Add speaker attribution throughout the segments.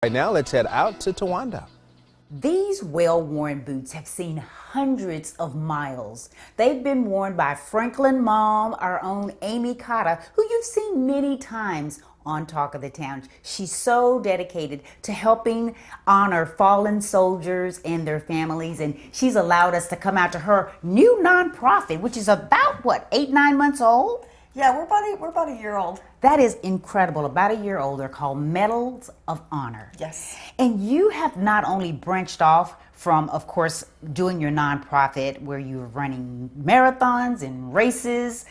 Speaker 1: Right now, let's head out to Tawanda.
Speaker 2: These well-worn boots have seen hundreds of miles. They've been worn by Franklin Mom, our own Amy Cotta, who you've seen many times on Talk of the Town. She's so dedicated to helping honor fallen soldiers and their families, and she's allowed us to come out to her new nonprofit, which is about, what, 8-9 months old?
Speaker 3: Yeah, we're about a year old.
Speaker 2: That is incredible. About a year old. They're called Medals of Honor.
Speaker 3: Yes.
Speaker 2: And you have not only branched off from, of course, doing your nonprofit where you're running marathons and races,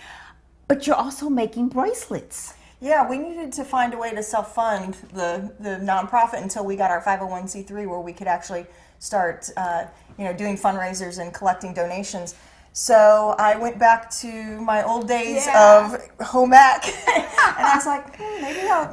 Speaker 2: but you're also making bracelets.
Speaker 3: Yeah, we needed to find a way to self-fund the nonprofit until we got our 501c3 where we could actually start doing fundraisers and collecting donations. So I went back to my old days of home ec, and I was like,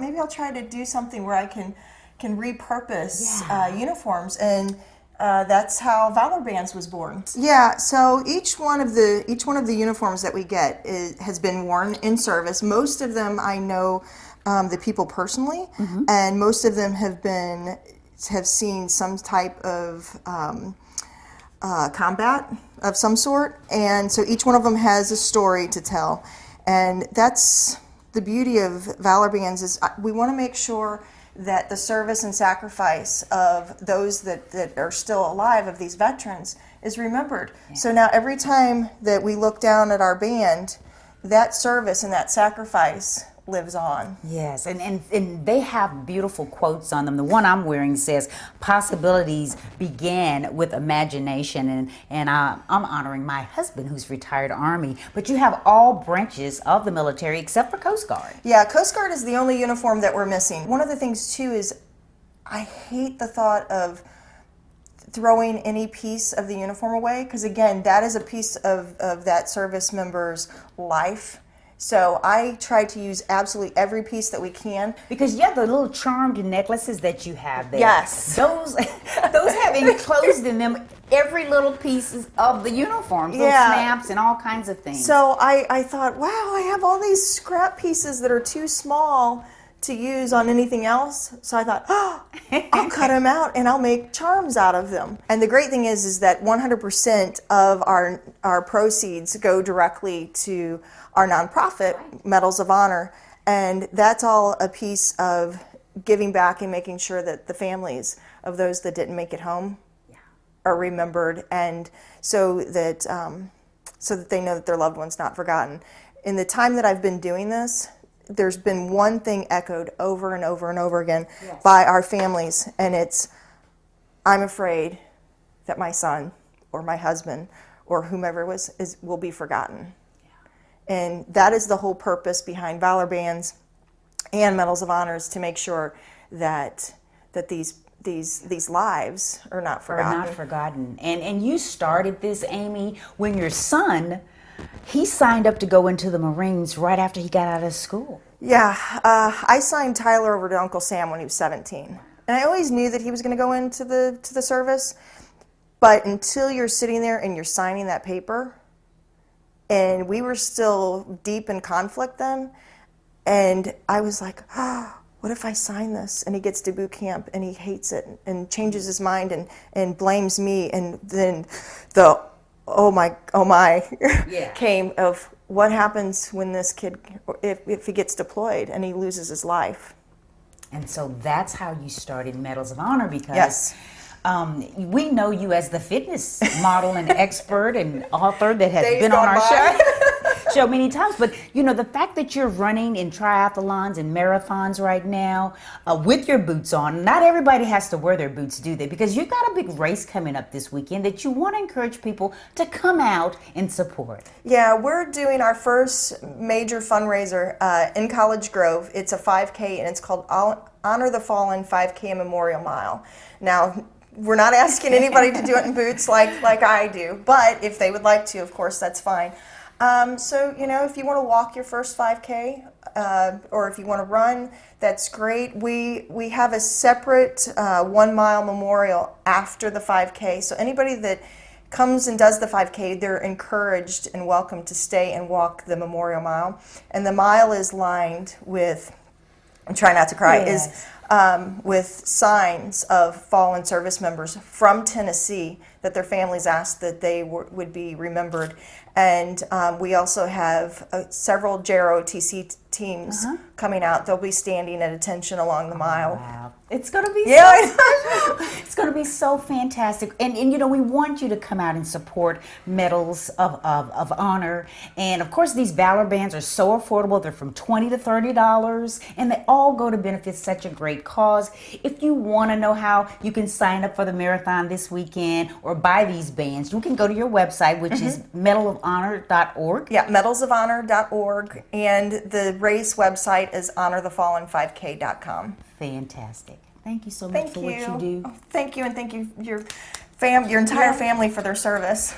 Speaker 3: maybe I'll try to do something where I can repurpose uniforms, and that's how Valor Bands was born. Yeah, so each one of the uniforms that we get has been worn in service. Most of them I know the people personally, and most of them have seen some type of combat of some sort, and so each one of them has a story to tell, and that's the beauty of Valor Bands is we want to make sure that the service and sacrifice of those that are still alive, of these veterans, is remembered. Yeah. So now every time that we look down at our band, that service and that sacrifice lives on.
Speaker 2: Yes, and they have beautiful quotes on them. The one I'm wearing says, "Possibilities began with imagination," and I'm honoring my husband who's retired Army, but you have all branches of the military except for Coast Guard.
Speaker 3: Yeah, Coast Guard is the only uniform that we're missing. One of the things too is I hate the thought of throwing any piece of the uniform away, because again, that is a piece of that service member's life. So I try to use absolutely every piece that we can.
Speaker 2: Because the little charmed necklaces that you have there.
Speaker 3: Yes.
Speaker 2: Those have enclosed in them every little pieces of the uniforms, little snaps and all kinds of things.
Speaker 3: So I thought, wow, I have all these scrap pieces that are too small to use on anything else. So I thought, I'll cut them out and I'll make charms out of them. And the great thing is that 100% of our proceeds go directly to our nonprofit, Medals of Honor, and that's all a piece of giving back and making sure that the families of those that didn't make it home are remembered, and so that they know that their loved one's not forgotten. In the time that I've been doing this, there's been one thing echoed over and over and over again by our families, and it's, I'm afraid that my son or my husband or whomever will be forgotten. And that is the whole purpose behind Valor Bands and Medals of Honor, is to make sure that these lives are not forgotten.
Speaker 2: And you started this, Amy, when your son, he signed up to go into the Marines right after he got out of school.
Speaker 3: Yeah, I signed Tyler over to Uncle Sam when he was 17. And I always knew that he was going to go into the service, but until you're sitting there and you're signing that paper, and we were still deep in conflict then, and I was like, what if I sign this and he gets to boot camp and he hates it and changes his mind and blames me, and then the oh my came of what happens when this kid, if he gets deployed and he loses his life.
Speaker 2: And so that's how you started Medals of Honor, because we know you as the fitness model and expert and author that has been on our show many times. But the fact that you're running in triathlons and marathons right now with your boots on, not everybody has to wear their boots, do they? Because you've got a big race coming up this weekend that you want to encourage people to come out and support.
Speaker 3: Yeah, we're doing our first major fundraiser in College Grove. It's a 5K, and it's called Honor the Fallen 5K Memorial Mile. Now, we're not asking anybody to do it in boots like I do, but if they would like to, of course, that's fine. So, if you want to walk your first 5K, or if you want to run, that's great. We have a separate 1 mile memorial after the 5K. So anybody that comes and does the 5K, they're encouraged and welcome to stay and walk the memorial mile. And the mile is lined with I'm trying not to cry,
Speaker 2: Yes.
Speaker 3: is with signs of fallen service members from Tennessee that their families asked that they would be remembered. And we also have several JROTC teams coming out. They'll be standing at attention along the mile.
Speaker 2: Wow. It's going to be
Speaker 3: Yeah,
Speaker 2: so it's going to be so fantastic. And you know, we want you to come out and support Medals of Honor. And of course, these Valor Bands are so affordable. They're from $20 to $30, and they all go to benefit such a great cause. If you want to know how you can sign up for the marathon this weekend or buy these bands, you can go to your website, which is medalofhonor.org.
Speaker 3: Yeah, medalsofhonor.org, and the race website is honorthefallen5k.com.
Speaker 2: Fantastic. Thank you so much
Speaker 3: Thank
Speaker 2: for
Speaker 3: you.
Speaker 2: what you do.
Speaker 3: Oh, thank you, and thank you your entire family for their service.